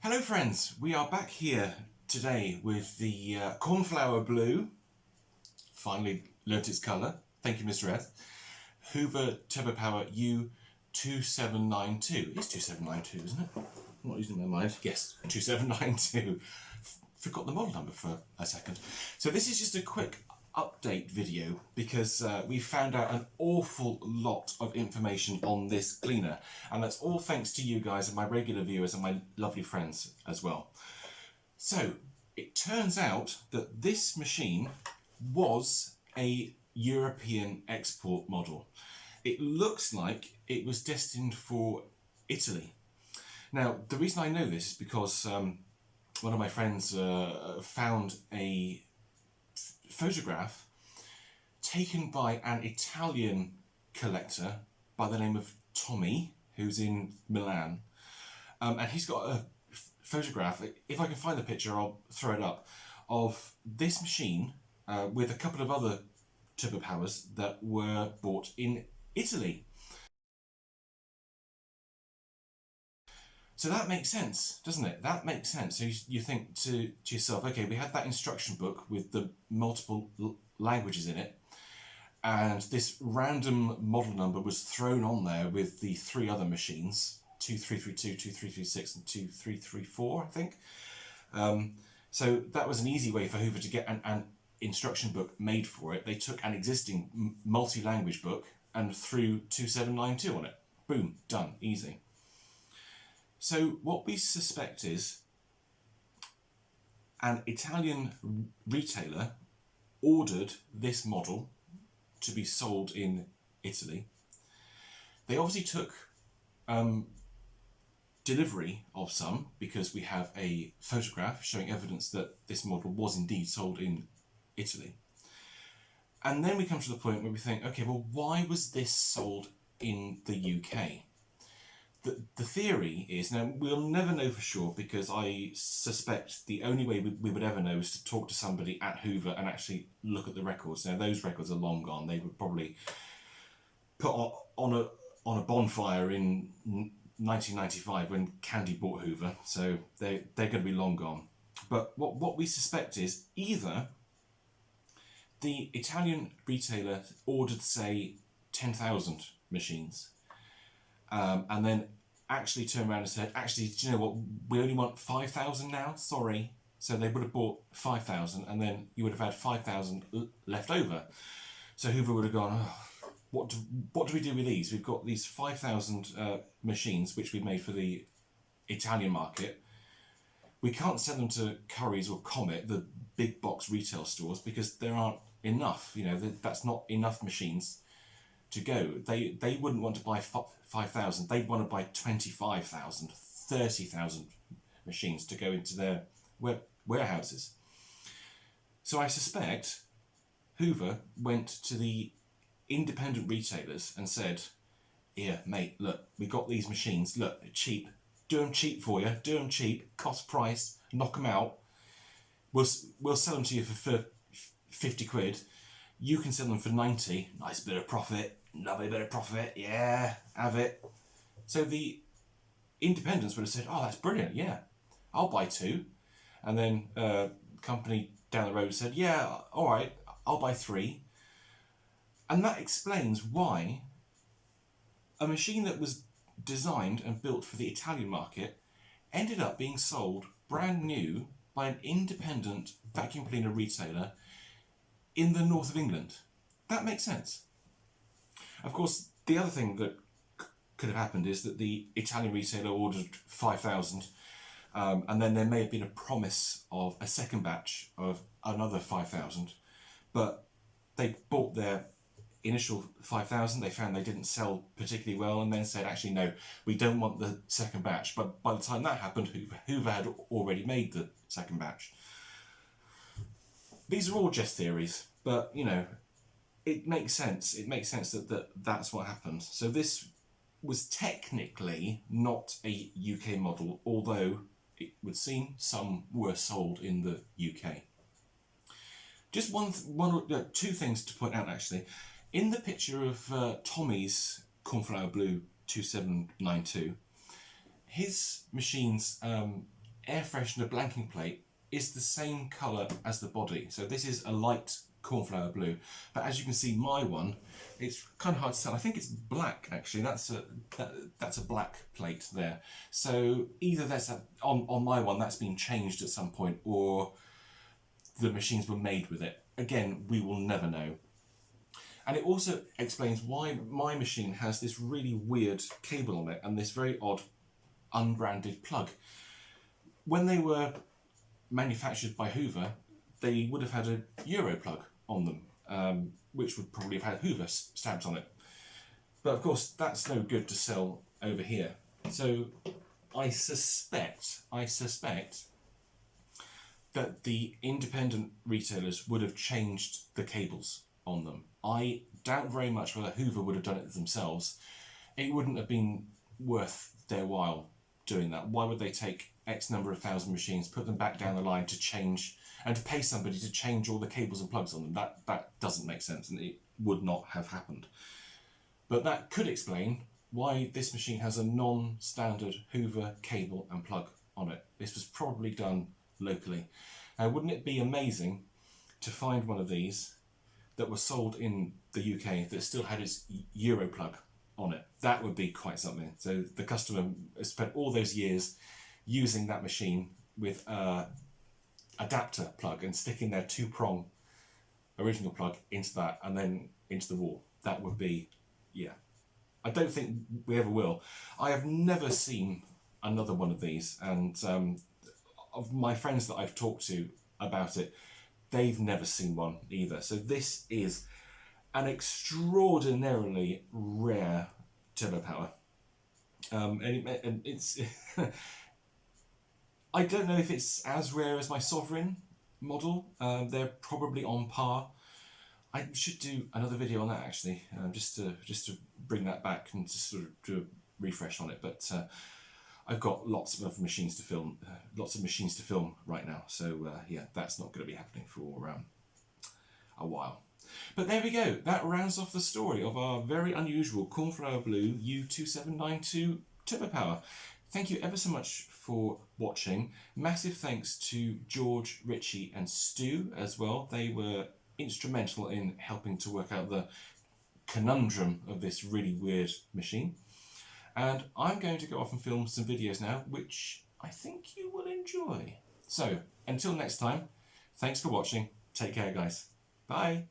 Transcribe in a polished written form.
Hello friends, we are back here today with the cornflower blue, finally learnt its colour, thank you Mr. S, Hoover Turbopower U2792. It's 2792, isn't it? I'm not using my mind. Yes, 2792. Forgot the model number for a second. So this is just a quick update video because we found out an awful lot of information on this cleaner, and that's all thanks to you guys and my regular viewers and my lovely friends as well. So it turns out that this machine was a European export model. It looks like it was destined for Italy. Now the reason I know this is because one of my friends found a photograph taken by an Italian collector by the name of Tommy, who's in Milan, and he's got a photograph, if I can find the picture I'll throw it up, of this machine with a couple of other Turbopowers that were bought in Italy. So that makes sense, doesn't it? That makes sense. So you think to yourself, okay, we had that instruction book with the multiple languages in it, and this random model number was thrown on there with the three other machines, 2332, 2336 and 2334, I think. So that was an easy way for Hoover to get an instruction book made for it. They took an existing multi-language book and threw 2792 on it. Boom, done, easy. So what we suspect is an Italian retailer ordered this model to be sold in Italy. They obviously took delivery of some because we have a photograph showing evidence that this model was indeed sold in Italy. And then we come to the point where we think, okay, well, why was this sold in the UK? The theory is, now we'll never know for sure because I suspect the only way we would ever know is to talk to somebody at Hoover and actually look at the records. Now those records are long gone. They were probably put on a bonfire in 1995 when Candy bought Hoover, so they're going to be long gone. But what we suspect is either the Italian retailer ordered, say, 10,000 machines, and then actually turned around and said, actually, do you know what, we only want 5,000 now, sorry. So they would have bought 5,000 and then you would have had 5,000 left over. So Hoover would have gone, oh, what do we do with these? We've got these 5,000 machines which we made for the Italian market. We can't send them to Currys or Comet, the big box retail stores, because there aren't enough. You know, that's not enough machines to go. They wouldn't want to buy 5,000. They'd want to buy 25,000, 30,000 machines to go into their warehouses. So I suspect Hoover went to the independent retailers and said, here mate, look, we got these machines, look, they're cheap, do them cheap for you, do them cheap, cost price, knock them out, we'll sell them to you for 50 quid, you can sell them for 90, nice bit of profit, lovely bit of profit, yeah, have it. So the independents would have said, oh, that's brilliant, yeah, I'll buy two. And then company down the road said, yeah, all right, I'll buy three. And that explains why a machine that was designed and built for the Italian market ended up being sold brand new by an independent vacuum cleaner retailer in the north of England. That makes sense. Of course, the other thing that could have happened is that the Italian retailer ordered 5,000 and then there may have been a promise of a second batch of another 5,000, but they bought their initial 5,000, they found they didn't sell particularly well and then said, actually no, we don't want the second batch. But by the time that happened, Hoover had already made the second batch. These are all just theories, but you know, it makes sense. It makes sense that's what happened. So this was technically not a UK model, although it would seem some were sold in the UK. Just two things to point out actually. In the picture of Tommy's cornflower blue 2792, his machines air freshener blanking plate is the same colour as the body. So this is a light cornflower blue, but as you can see, my one, it's kind of hard to tell. I think it's black actually. That's a black plate there. So either that's on my one that's been changed at some point, or the machines were made with it. Again, we will never know. And it also explains why my machine has this really weird cable on it and this very odd unbranded plug. When they were manufactured by Hoover, they would have had a Euro plug on them, which would probably have had Hoover stamps on it. But of course, that's no good to sell over here. So I suspect that the independent retailers would have changed the cables on them. I doubt very much whether Hoover would have done it themselves. It wouldn't have been worth their while doing that. Why would they take X number of thousand machines, put them back down the line to change, and to pay somebody to change all the cables and plugs on them? That doesn't make sense, and it would not have happened. But that could explain why this machine has a non-standard Hoover cable and plug on it. This was probably done locally. Wouldn't it be amazing to find one of these that was sold in the UK that still had its Euro plug on it? That would be quite something. So the customer has spent all those years using that machine with a adapter plug and sticking their 2-prong original plug into that and then into the wall. That would be, yeah. I don't think we ever will. I have never seen another one of these, and of my friends that I've talked to about it, they've never seen one either. So this is an extraordinarily rare turbo power. And it's I don't know if it's as rare as my Sovereign model. They're probably on par. I should do another video on that actually, just to bring that back and to sort of do a refresh on it. But I've got lots of machines to film, right now. So yeah, that's not going to be happening for a while. But there we go. That rounds off the story of our very unusual cornflower blue U2792 Turbo Power. Thank you ever so much for watching. Massive thanks to George, Richie and Stu as well. They were instrumental in helping to work out the conundrum of this really weird machine. And I'm going to go off and film some videos now, which I think you will enjoy. So, until next time, thanks for watching. Take care, guys. Bye.